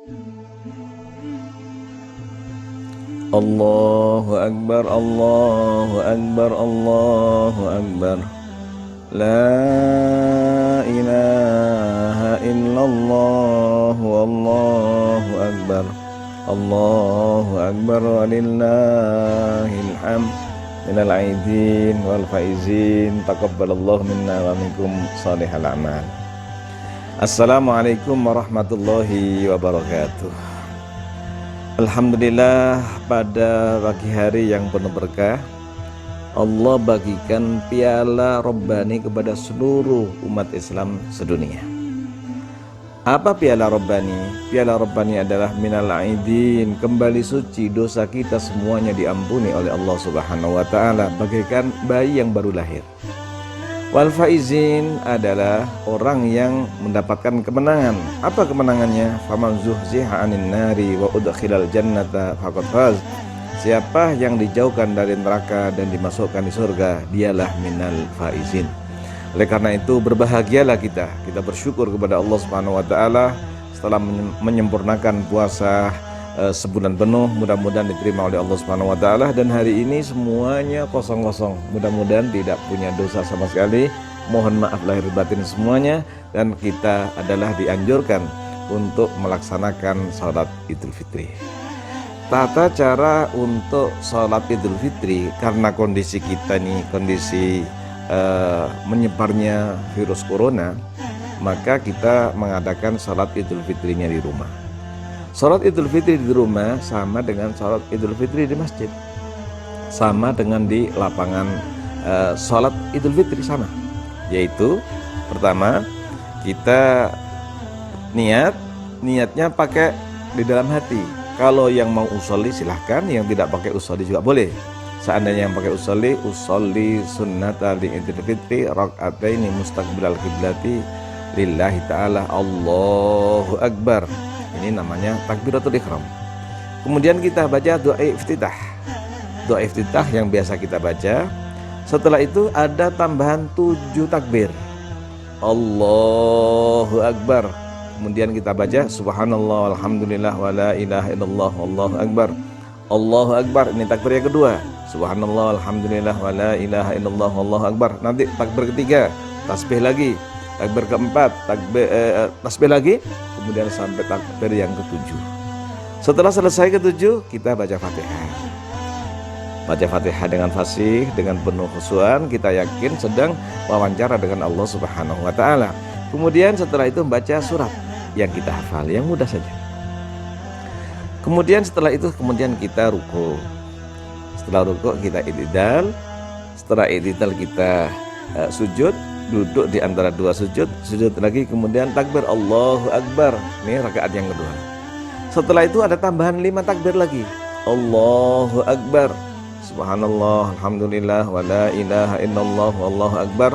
Allahu Akbar, Allahu Akbar, Allahu Akbar. La ilaha illallah, Wallahu Akbar. Allahu Akbar walillahil hamd. Minal aidin wal faizin, taqabbalallahu minna wa minkum salihal a'mal. Assalamualaikum warahmatullahi wabarakatuh. Alhamdulillah, pada pagi hari yang penuh berkah, Allah bagikan piala Rabbani kepada seluruh umat Islam sedunia. Apa piala Rabbani? Piala Rabbani adalah minal aidin, kembali suci, dosa kita semuanya diampuni oleh Allah Subhanahu wa taala bagaikan bayi yang baru lahir. Wal faizin adalah orang yang mendapatkan kemenangan. Apa kemenangannya? Faman zuhziha 'anil nari wa udkhilal jannata faqad faz. Siapa yang dijauhkan dari neraka dan dimasukkan di surga, dialah minal faizin. Oleh karena itu berbahagialah kita bersyukur kepada Allah Subhanahu wa taala setelah menyempurnakan puasa sebulan penuh, mudah-mudahan diterima oleh Allah Subhanahu wa taala, dan hari ini semuanya kosong-kosong. Mudah-mudahan tidak punya dosa sama sekali. Mohon maaf lahir batin semuanya, dan kita adalah dianjurkan untuk melaksanakan salat Idul Fitri. Tata cara untuk salat Idul Fitri, karena kondisi kita nih kondisi menyebarnya virus corona, maka kita mengadakan salat Idul Fitrinya di rumah. Salat Idul Fitri di rumah sama dengan salat Idul Fitri di masjid, sama dengan di lapangan salat Idul Fitri sama. Yaitu pertama, kita niatnya pakai di dalam hati. Kalau yang mau usolli silahkan, yang tidak pakai usolli juga boleh. Seandainya yang pakai usolli sunnata li Idul Fitri raka'ataini mustaqbilal qiblati lillahi ta'ala, Allahu Akbar. Ini namanya takbiratul ihram. Kemudian kita baca doa iftitah. Doa iftitah yang biasa kita baca. Setelah itu ada tambahan 7 takbir. Allahu Akbar. Kemudian kita baca subhanallah walhamdulillah wala ilaha illallah wallahu akbar. Allahu Akbar. Ini takbir yang kedua. Subhanallah walhamdulillah wala ilaha illallah wallahu akbar. Nanti takbir ketiga, tasbih lagi. Takbir keempat, tasbih lagi, kemudian sampai takbir yang ketujuh. Setelah selesai ketujuh, kita baca Fatihah. Baca Fatihah dengan fasih, dengan penuh khusyuan, kita yakin sedang wawancara dengan Allah Subhanahu wa taala. Kemudian setelah itu membaca surat yang kita hafal, yang mudah saja. Kemudian setelah itu kita ruku. Setelah ruku kita i'tidal. Setelah i'tidal kita sujud, duduk di antara dua sujud lagi, kemudian takbir Allahu Akbar. Ini rakaat yang kedua. Setelah itu ada tambahan 5 takbir lagi. Allahu Akbar, subhanallah, alhamdulillah, wala ilaha illallah, wallahu akbar.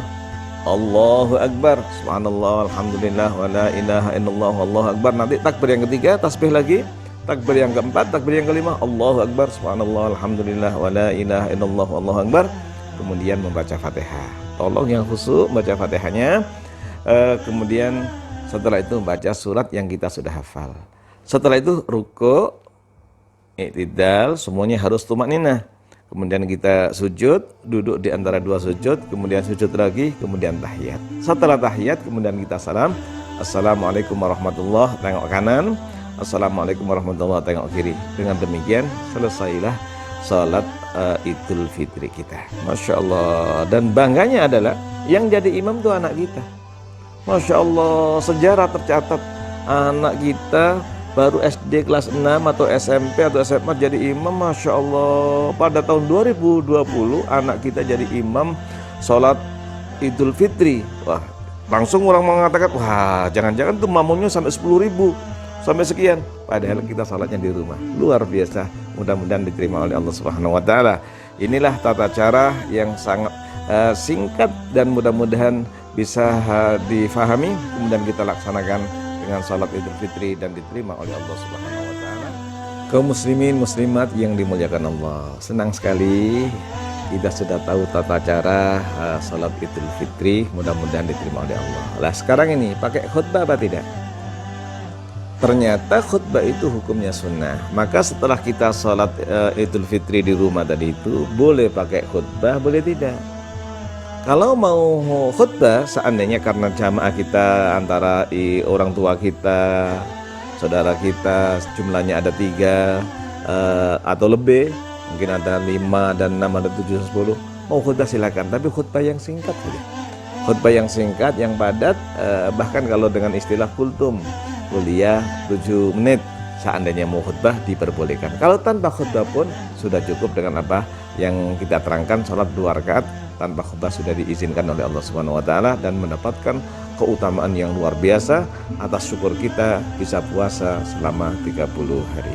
Allahu Akbar, subhanallah, alhamdulillah, wala ilaha illallah, wallahu akbar. Nanti takbir yang ketiga, tasbih lagi. Takbir yang keempat, takbir yang kelima, Allahu Akbar, subhanallah, alhamdulillah, wala ilaha illallah, wallahu akbar. Kemudian membaca Fatihah. Tolong yang khusyuk baca Fatihahnya. Kemudian setelah itu membaca surat yang kita sudah hafal. Setelah itu ruku, i'tidal, semuanya harus tumakninah. Kemudian kita sujud, duduk di antara dua sujud, kemudian sujud lagi, kemudian tahiyat. Setelah tahiyat, kemudian kita salam. Assalamualaikum warahmatullahi wabarakatuh, tengok kanan. Assalamualaikum warahmatullahi wabarakatuh, tengok kiri. Dengan demikian selesailah salat Idul Fitri kita. Masya Allah. Dan bangganya adalah yang jadi imam itu anak kita. Masya Allah, sejarah tercatat anak kita baru SD kelas 6 atau SMP atau SMA jadi imam. Masya Allah, pada tahun 2020 anak kita jadi imam salat Idul Fitri. Wah, langsung orang mengatakan, wah jangan-jangan tuh mamunya sampai 10.000 sampai sekian, padahal kita salatnya di rumah. Luar biasa. Mudah-mudahan diterima oleh Allah Subhanahu wa taala. Inilah tata cara yang sangat singkat dan mudah-mudahan bisa difahami, kemudian kita laksanakan dengan salat Idul Fitri dan diterima oleh Allah Subhanahu wa taala. Kaum muslimin muslimat yang dimuliakan Allah, senang sekali kita sudah tahu tata cara salat Idul Fitri, mudah-mudahan diterima oleh Allah. Lah sekarang ini pakai khutbah apa tidak? ternyata khutbah itu hukumnya sunnah. Maka setelah kita sholat Idul Fitri di rumah tadi itu, boleh pakai khutbah, boleh tidak. Kalau mau khutbah, seandainya karena jamaah kita antara orang tua kita, saudara kita, jumlahnya ada 3 atau lebih, mungkin ada 5 dan 6, ada 7, 10, mau khutbah silakan, tapi khutbah yang singkat saja. Khutbah yang singkat, yang padat, bahkan kalau dengan istilah kultum, kuliah 7 menit, seandainya mau khutbah diperbolehkan. Kalau tanpa khutbah pun sudah cukup dengan apa yang kita terangkan, sholat 2 rakaat tanpa khutbah sudah diizinkan oleh Allah Subhanahu wa taala dan mendapatkan keutamaan yang luar biasa atas syukur kita bisa puasa selama 30 hari.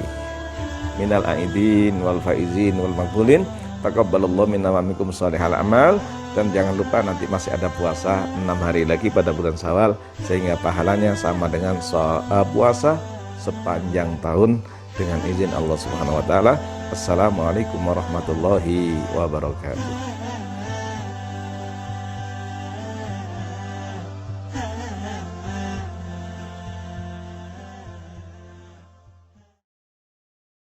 Minal aidin wal faizin wal maqbulin, taqabbalallahu minna wa minkum shalihal amal. Dan jangan lupa nanti masih ada puasa 6 hari lagi pada bulan Syawal, sehingga pahalanya sama dengan puasa sepanjang tahun dengan izin Allah Subhanahu wa taala. Assalamualaikum warahmatullahi wabarakatuh.